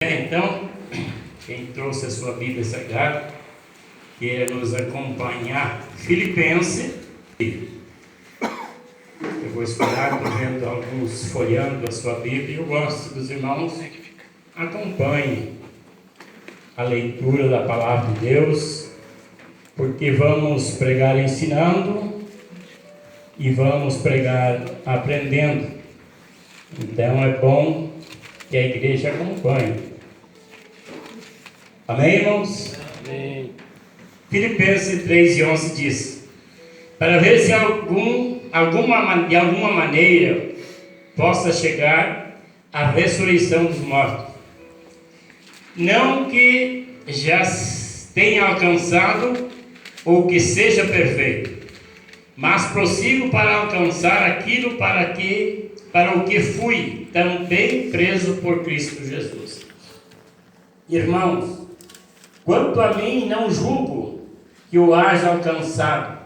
Então, quem trouxe a sua Bíblia Sagrada, queira nos acompanhar, Filipenses. Eu vou esperar, estou vendo alguns folheando a sua Bíblia, e eu gosto dos irmãos, acompanhem a leitura da Palavra de Deus, porque vamos pregar ensinando e vamos pregar aprendendo. Então é bom que a igreja acompanhe. Amém, irmãos? Amém. Filipenses 3:11 diz: para ver se de alguma maneira possa chegar à ressurreição dos mortos. Não que já tenha alcançado ou que seja perfeito, mas prossigo para alcançar aquilo para o que fui também preso por Cristo Jesus. Irmãos, quanto a mim, não julgo que o haja alcançado,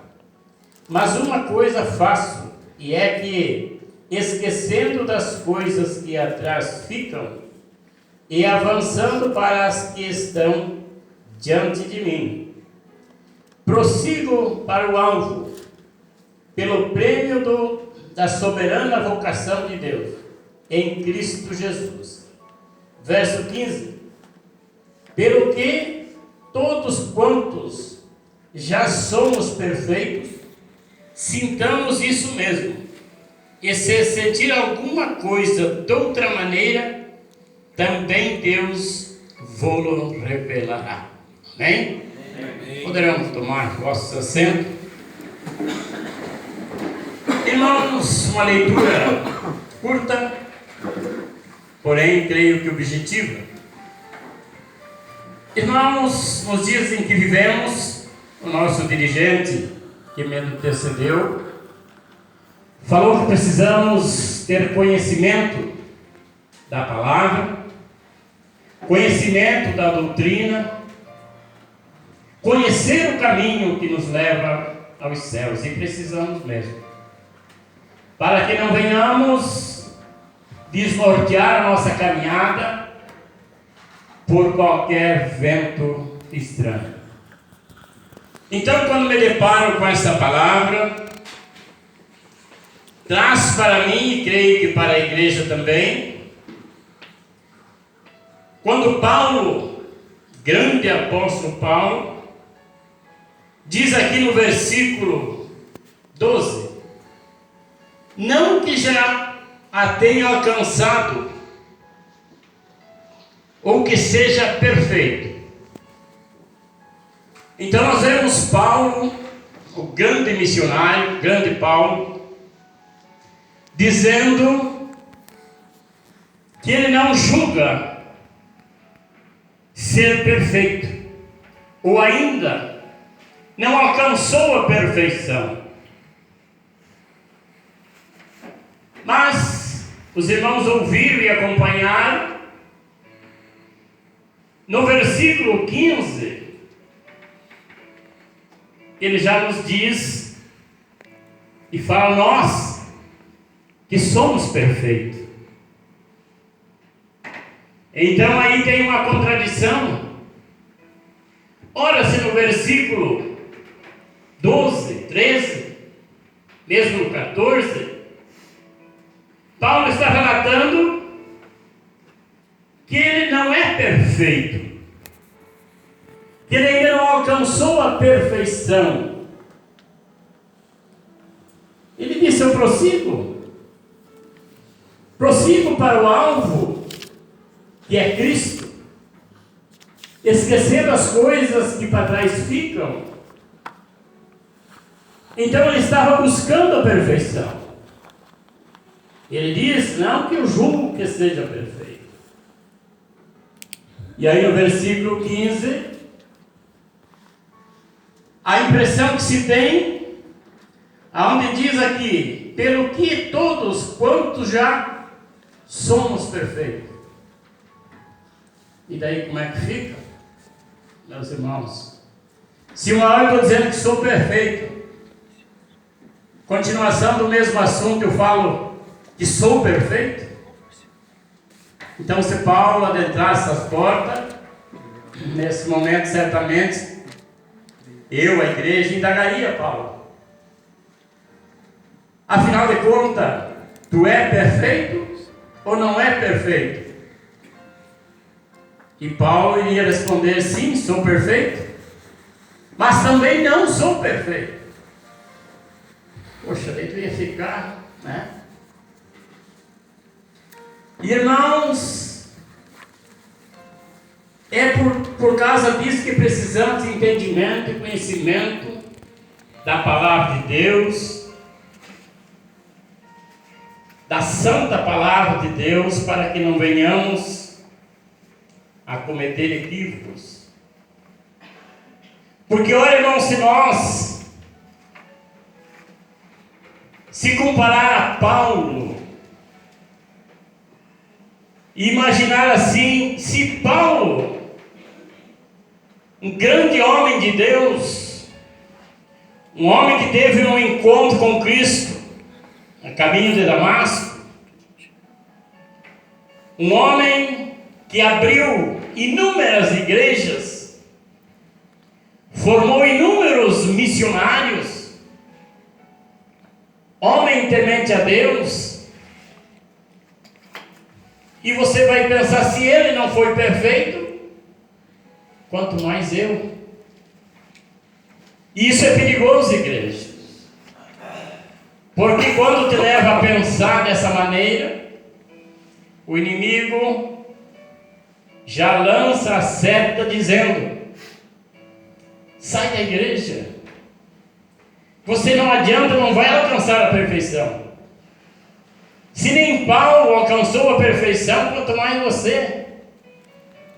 mas uma coisa faço, e é que, esquecendo das coisas que atrás ficam, e avançando para as que estão diante de mim, prossigo para o alvo, pelo prêmio da soberana vocação de Deus, em Cristo Jesus. Verso 15: pelo que todos quantos já somos perfeitos, sintamos isso mesmo, e se sentir alguma coisa de outra maneira, também Deus vô-lo revelará. Amém? Amém. Poderemos tomar vosso assento. Irmãos, uma leitura curta, porém creio que objetiva. Irmãos, nos dias em que vivemos, o nosso dirigente que me antecedeu falou que precisamos ter conhecimento da palavra, conhecimento da doutrina, conhecer o caminho que nos leva aos céus, e precisamos mesmo, para que não venhamos desnortear a nossa caminhada por qualquer vento estranho. Então, quando me deparo com essa palavra, traz para mim, e creio que para a igreja também, quando Paulo, grande apóstolo Paulo, diz aqui no versículo 12, não que já a tenha alcançado, ou que seja perfeito. Então nós vemos Paulo, o grande missionário, grande Paulo, dizendo que ele não julga ser perfeito, ou ainda não alcançou a perfeição. Mas os irmãos ouviram e acompanharam. No versículo 15, ele já nos diz e fala nós que somos perfeitos. Então aí tem uma contradição. Ora, se no versículo 12, 13, mesmo no 14, Paulo está relatando que ele não é perfeito, que ele ainda não alcançou a perfeição. Ele disse: eu prossigo para o alvo, que é Cristo, esquecendo as coisas que para trás ficam. Então ele estava buscando a perfeição. Ele diz: não que eu julgo que seja perfeito. E aí no versículo 15, a impressão que se tem, aonde diz aqui, pelo que todos quantos já somos perfeitos. E daí como é que fica, meus irmãos? Se uma hora eu estou dizendo que sou perfeito, continuação do mesmo assunto eu falo que sou perfeito, Então, se Paulo adentrasse essas portas, nesse momento, certamente, eu, a igreja, indagaria Paulo. Afinal de contas, tu é perfeito ou não é perfeito? E Paulo iria responder: sim, sou perfeito, mas também não sou perfeito. Poxa, daí tu ia ficar, né? Irmãos, é por causa disso que precisamos de entendimento e conhecimento da palavra de Deus, da santa palavra de Deus, para que não venhamos a cometer equívocos. Porque, olha, irmão, se nós se comparar a Paulo e imaginar assim, se Paulo, um grande homem de Deus, um homem que teve um encontro com Cristo a caminho de Damasco, um homem que abriu inúmeras igrejas, formou inúmeros missionários, homem temente a Deus, e você vai pensar, se ele não foi perfeito, quanto mais eu. E isso é perigoso, igreja. Porque quando te leva a pensar dessa maneira, o inimigo já lança a seta dizendo: sai da igreja. Você não adianta, não vai alcançar a perfeição. Se nem Paulo alcançou a perfeição, quanto mais você,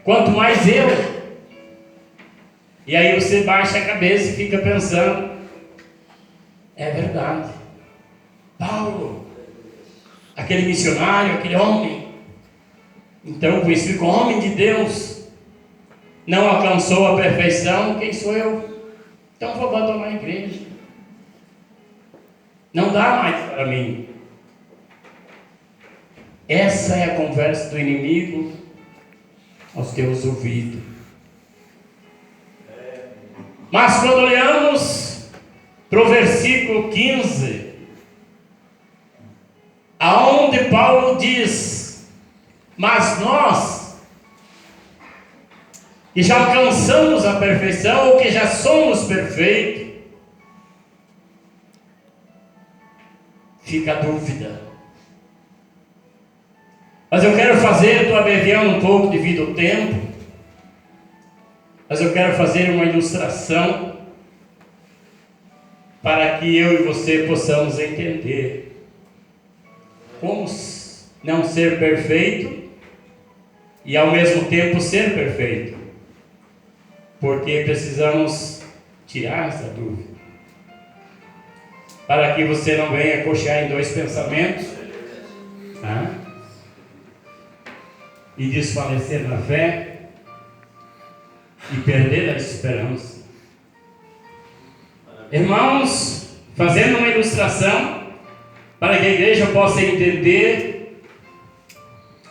quanto mais eu. E aí você baixa a cabeça e fica pensando: é verdade, Paulo, aquele missionário, aquele homem, então conhecido como homem de Deus, não alcançou a perfeição, quem sou eu? Então vou abandonar a igreja, não dá mais para mim. Essa é a conversa do inimigo aos teus ouvidos. Mas quando olhamos para o versículo 15, aonde Paulo diz: mas nós, que já alcançamos a perfeição, ou que já somos perfeitos, fica a dúvida. Mas eu quero fazer, estou abreviando um pouco devido ao tempo, mas eu quero fazer uma ilustração para que eu e você possamos entender como não ser perfeito e ao mesmo tempo ser perfeito, porque precisamos tirar essa dúvida, para que você não venha cochear em dois pensamentos, tá? E desfalecer na fé e perder a esperança. Irmãos, fazendo uma ilustração para que a igreja possa entender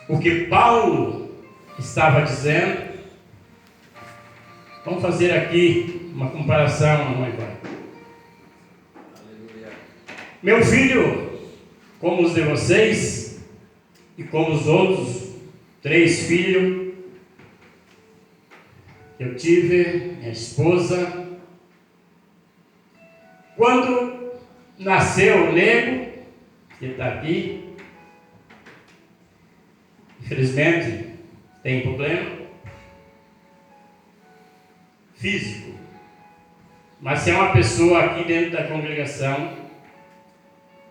o que Paulo estava dizendo, vamos fazer aqui uma comparação, mamãe e pai. Meu filho, como os de vocês e como os outros 3 filhos que eu tive, minha esposa, quando nasceu o Nego, que está aqui, infelizmente tem problema físico, mas se é uma pessoa aqui dentro da congregação,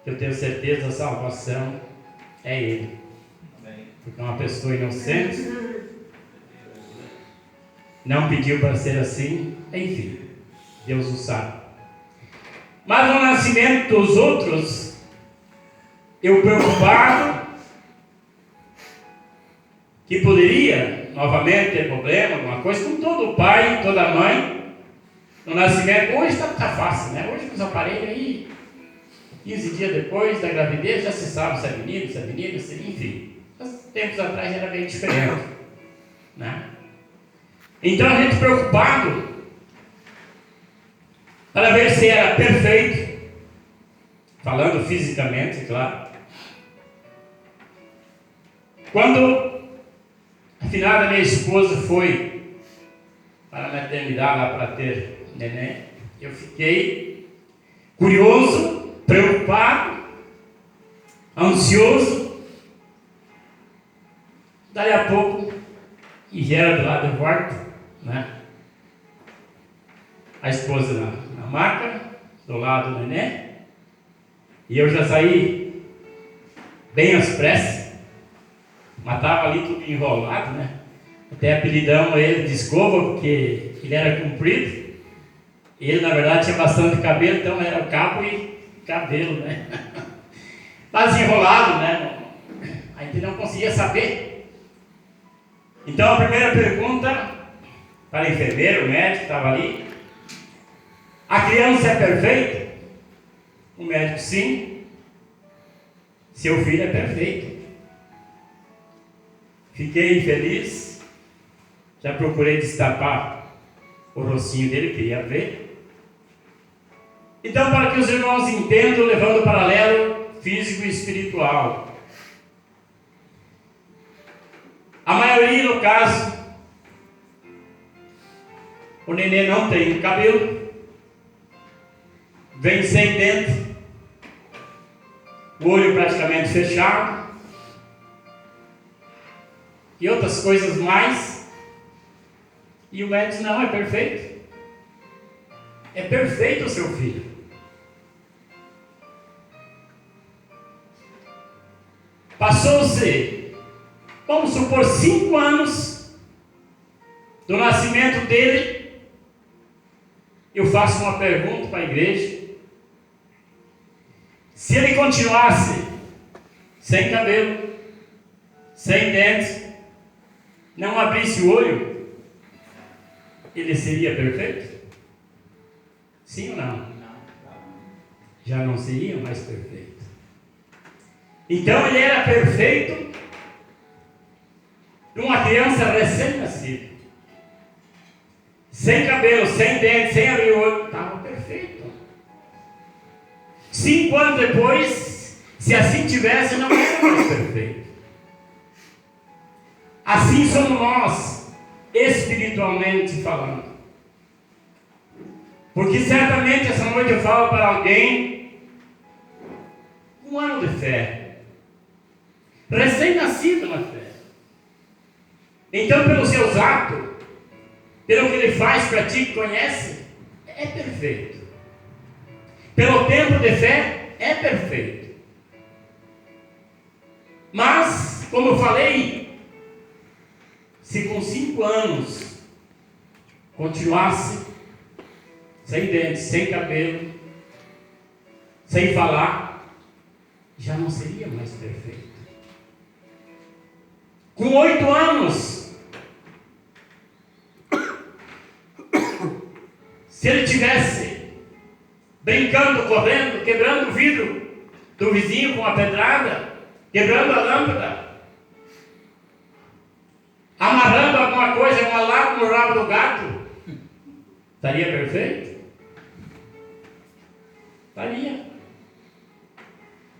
que eu tenho certeza da salvação, é ele. Porque é uma pessoa inocente, não pediu para ser assim, enfim, Deus o sabe. Mas no nascimento dos outros, eu preocupado que poderia novamente ter problema, alguma coisa, com todo pai e toda mãe, no nascimento. Hoje está fácil, né? Hoje com os aparelhos aí, 15 dias depois da gravidez, já se sabe se é menino, se é menina, enfim. tempos atrás era bem diferente, né? Então a gente preocupado para ver se era perfeito, falando fisicamente, claro. Quando a finada minha esposa foi para a maternidade lá para ter neném, eu fiquei curioso, preocupado, ansioso. Daí a pouco, e era do lado do quarto, né? A esposa na maca, do lado do neném, e eu já saí bem às pressas, mas estava ali tudo enrolado, né? Até apelidamos ele de escova, porque ele era comprido, e ele na verdade tinha bastante cabelo, então era cabo e cabelo, né? Mas enrolado, né? A gente não conseguia saber. Então a primeira pergunta para o enfermeiro, o médico estava ali: a criança é perfeita? O médico: sim, seu filho é perfeito. Fiquei feliz, já procurei destapar o rostinho dele, queria ver. Então, para que os irmãos entendam, levando o paralelo físico e espiritual, a maioria, no caso, o neném não tem cabelo, vem sem dente, o olho praticamente fechado e outras coisas mais. E o médico diz: não, é perfeito. É perfeito o seu filho. Passou-se, vamos supor, 5 anos do nascimento dele. Eu faço uma pergunta para a igreja: se ele continuasse sem cabelo, sem dentes, não abrisse o olho, ele seria perfeito? Sim ou não? Já não seria mais perfeito. Então ele era perfeito de uma criança recém-nascida, sem cabelo, sem dente, sem abrir o olho, estava perfeito. 5 anos depois, se assim tivesse, não era mais perfeito. Assim somos nós, espiritualmente falando. Porque certamente essa noite eu falo para alguém, 1 ano de fé, recém-nascido na fé. Então, pelos seus atos, pelo que ele faz, pratica, conhece, é perfeito. Pelo tempo de fé, é perfeito. Mas, como eu falei, se com 5 anos continuasse sem dentes, sem cabelo, sem falar, já não seria mais perfeito. Com 8 anos, se ele tivesse brincando, correndo, quebrando o vidro do vizinho com a pedrada, quebrando a lâmpada, amarrando alguma coisa, um alarme no rabo do gato, estaria perfeito? Estaria.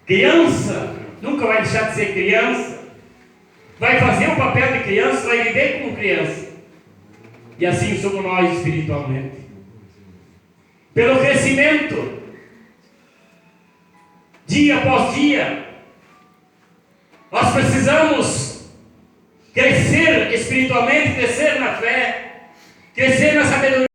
Criança nunca vai deixar de ser criança, vai fazer o papel de criança, vai viver como criança. E assim somos nós espiritualmente. Pelo crescimento, dia após dia, nós precisamos crescer espiritualmente, crescer na fé, crescer na sabedoria.